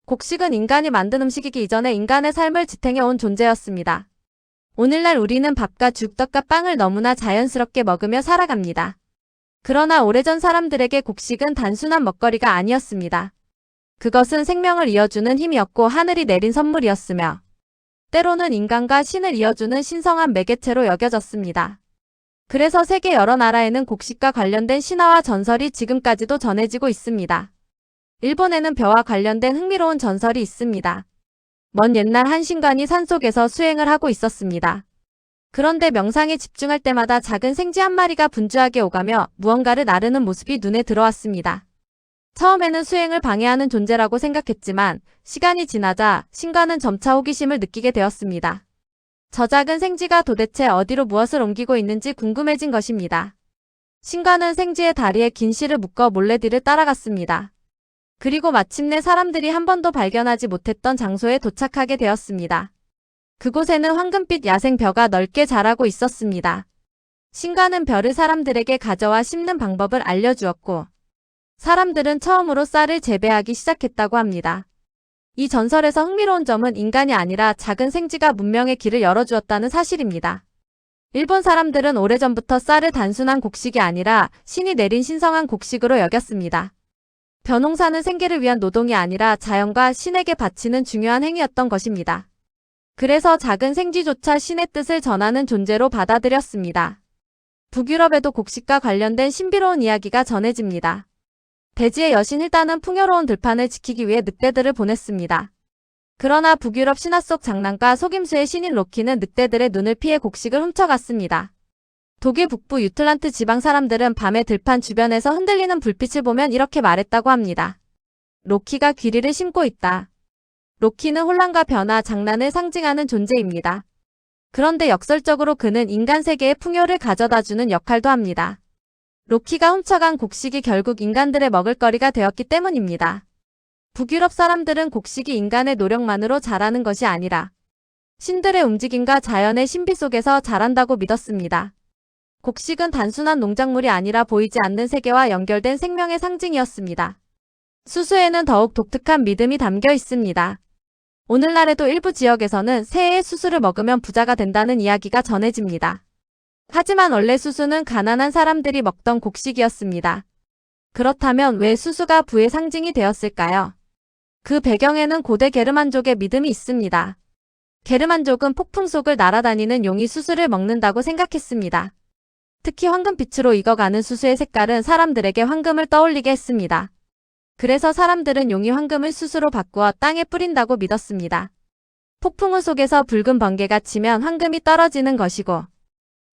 곡식은 인간이 만든 음식이기 이전에 인간의 삶을 지탱해온 존재였습니다. 오늘날 우리는 밥과 죽, 떡과 빵을 너무나 자연스럽게 먹으며 살아갑니다. 그러나 오래전 사람들에게 곡식은 단순한 먹거리가 아니었습니다. 그것은 생명을 이어주는 힘이었고 하늘이 내린 선물이었으며 때로는 인간과 신을 이어주는 신성한 매개체로 여겨졌습니다. 그래서 세계 여러 나라에는 곡식과 관련된 신화와 전설이 지금까지도 전해지고 있습니다. 일본에는 벼와 관련된 흥미로운 전설이 있습니다. 먼 옛날 한 신관이 산속에서 수행을 하고 있었습니다. 그런데 명상에 집중할 때마다 작은 생쥐 한 마리가 분주하게 오가며 무언가를 나르는 모습이 눈에 들어왔습니다. 처음에는 수행을 방해하는 존재라고 생각했지만 시간이 지나자 신관은 점차 호기심을 느끼게 되었습니다. 저 작은 생쥐가 도대체 어디로 무엇을 옮기고 있는지 궁금해진 것입니다. 신관은 생쥐의 다리에 긴 실을 묶어 몰래 뒤를 따라갔습니다. 그리고 마침내 사람들이 한 번도 발견하지 못했던 장소에 도착하게 되었습니다. 그곳에는 황금빛 야생 벼가 넓게 자라고 있었습니다. 신관은 벼를 사람들에게 가져와 심는 방법을 알려주었고 사람들은 처음으로 쌀을 재배하기 시작했다고 합니다. 이 전설에서 흥미로운 점은 인간이 아니라 작은 생쥐가 문명의 길을 열어주었다는 사실입니다. 일본 사람들은 오래전부터 쌀을 단순한 곡식이 아니라 신이 내린 신성한 곡식으로 여겼습니다. 벼농사는 생계를 위한 노동이 아니라 자연과 신에게 바치는 중요한 행위였던 것입니다. 그래서 작은 생쥐조차 신의 뜻을 전하는 존재로 받아들였습니다. 북유럽에도 곡식과 관련된 신비로운 이야기가 전해집니다. 대지의 여신 힐다는 풍요로운 들판을 지키기 위해 늑대들을 보냈습니다. 그러나 북유럽 신화 속 장난과 속임수의 신인 로키는 늑대들의 눈을 피해 곡식을 훔쳐갔습니다. 독일 북부 유틀란트 지방 사람들은 밤에 들판 주변에서 흔들리는 불빛을 보면 이렇게 말했다고 합니다. 로키가 귀리를 심고 있다. 로키는 혼란과 변화, 장난을 상징하는 존재입니다. 그런데 역설적으로 그는 인간 세계의 풍요를 가져다주는 역할도 합니다. 로키가 훔쳐간 곡식이 결국 인간들의 먹을거리가 되었기 때문입니다. 북유럽 사람들은 곡식이 인간의 노력만으로 자라는 것이 아니라 신들의 움직임과 자연의 신비 속에서 자란다고 믿었습니다. 곡식은 단순한 농작물이 아니라 보이지 않는 세계와 연결된 생명의 상징이었습니다. 수수에는 더욱 독특한 믿음이 담겨 있습니다. 오늘날에도 일부 지역에서는 새해의 수수를 먹으면 부자가 된다는 이야기가 전해집니다. 하지만 원래 수수는 가난한 사람들이 먹던 곡식이었습니다. 그렇다면 왜 수수가 부의 상징이 되었을까요? 그 배경에는 고대 게르만족의 믿음이 있습니다. 게르만족은 폭풍 속을 날아다니는 용이 수수를 먹는다고 생각했습니다. 특히 황금빛으로 익어가는 수수의 색깔은 사람들에게 황금을 떠올리게 했습니다. 그래서 사람들은 용이 황금을 수수로 바꾸어 땅에 뿌린다고 믿었습니다. 폭풍우 속에서 붉은 번개가 치면 황금이 떨어지는 것이고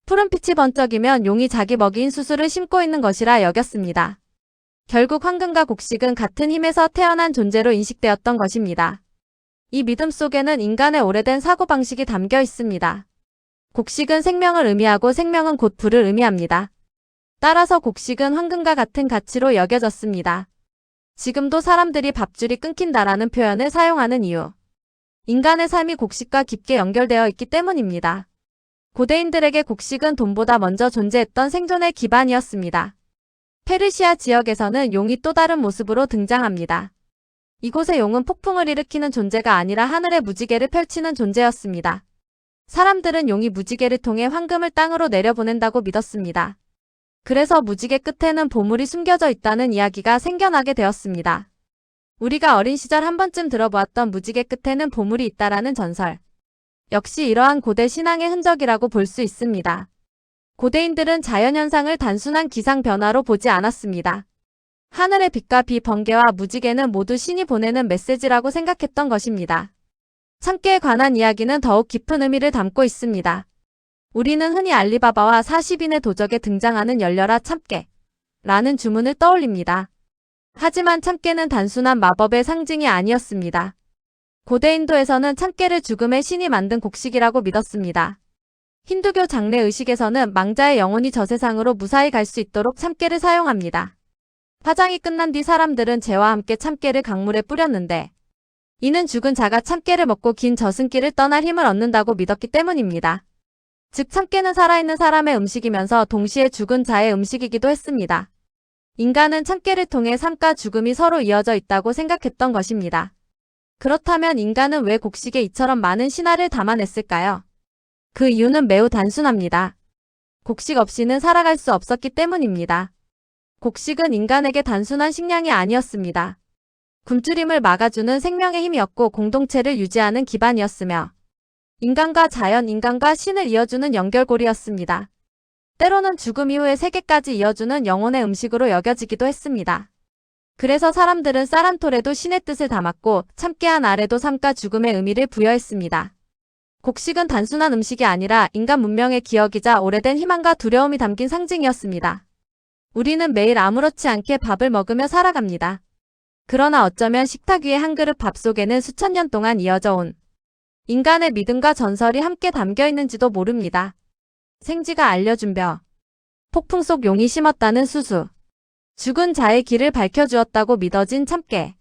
푸른빛이 번쩍이면 용이 자기 먹이인 수수를 심고 있는 것이라 여겼습니다. 결국 황금과 곡식은 같은 힘에서 태어난 존재로 인식되었던 것입니다. 이 믿음 속에는 인간의 오래된 사고방식이 담겨 있습니다. 곡식은 생명을 의미하고 생명은 곧 불을 의미합니다. 따라서 곡식은 황금과 같은 가치로 여겨졌습니다. 지금도 사람들이 밥줄이 끊긴다라는 표현을 사용하는 이유. 인간의 삶이 곡식과 깊게 연결되어 있기 때문입니다. 고대인들에게 곡식은 돈보다 먼저 존재했던 생존의 기반이었습니다. 페르시아 지역에서는 용이 또 다른 모습으로 등장합니다. 이곳의 용은 폭풍을 일으키는 존재가 아니라 하늘의 무지개를 펼치는 존재였습니다. 사람들은 용이 무지개를 통해 황금을 땅으로 내려보낸다고 믿었습니다. 그래서 무지개 끝에는 보물이 숨겨져 있다는 이야기가 생겨나게 되었습니다. 우리가 어린 시절 한 번쯤 들어보았던 무지개 끝에는 보물이 있다라는 전설. 역시 이러한 고대 신앙의 흔적이라고 볼 수 있습니다. 고대인들은 자연현상을 단순한 기상 변화로 보지 않았습니다. 하늘의 빛과 비, 번개와 무지개는 모두 신이 보내는 메시지라고 생각했던 것입니다. 참깨에 관한 이야기는 더욱 깊은 의미를 담고 있습니다. 우리는 흔히 알리바바와 40인의 도적에 등장하는 열려라 참깨 라는 주문을 떠올립니다. 하지만 참깨는 단순한 마법의 상징이 아니었습니다. 고대 인도에서는 참깨를 죽음의 신이 만든 곡식이라고 믿었습니다. 힌두교 장례 의식에서는 망자의 영혼이 저 세상으로 무사히 갈 수 있도록 참깨를 사용합니다. 화장이 끝난 뒤 사람들은 재와 함께 참깨를 강물에 뿌렸는데 이는 죽은 자가 참깨를 먹고 긴 저승길을 떠날 힘을 얻는다고 믿었기 때문입니다. 즉 참깨는 살아있는 사람의 음식이면서 동시에 죽은 자의 음식이기도 했습니다. 인간은 참깨를 통해 삶과 죽음이 서로 이어져 있다고 생각했던 것입니다. 그렇다면 인간은 왜 곡식에 이처럼 많은 신화를 담아냈을까요? 그 이유는 매우 단순합니다. 곡식 없이는 살아갈 수 없었기 때문입니다. 곡식은 인간에게 단순한 식량이 아니었습니다. 굶주림을 막아주는 생명의 힘이었고 공동체를 유지하는 기반이었으며 인간과 자연, 인간과 신을 이어주는 연결고리였습니다. 때로는 죽음 이후의 세계까지 이어주는 영혼의 음식으로 여겨지기도 했습니다. 그래서 사람들은 쌀한톨에도 신의 뜻을 담았고 참깨한 알에도 삶과 죽음의 의미를 부여했습니다. 곡식은 단순한 음식이 아니라 인간 문명의 기억이자 오래된 희망과 두려움이 담긴 상징이었습니다. 우리는 매일 아무렇지 않게 밥을 먹으며 살아갑니다. 그러나 어쩌면 식탁 위의 한 그릇 밥 속에는 수천 년 동안 이어져 온 인간의 믿음과 전설이 함께 담겨 있는지도 모릅니다. 생쥐가 알려준 벼, 폭풍 속 용이 심었다는 수수, 죽은 자의 길을 밝혀주었다고 믿어진 참깨.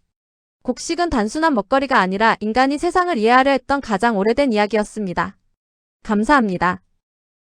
곡식은 단순한 먹거리가 아니라 인간이 세상을 이해하려 했던 가장 오래된 이야기였습니다. 감사합니다.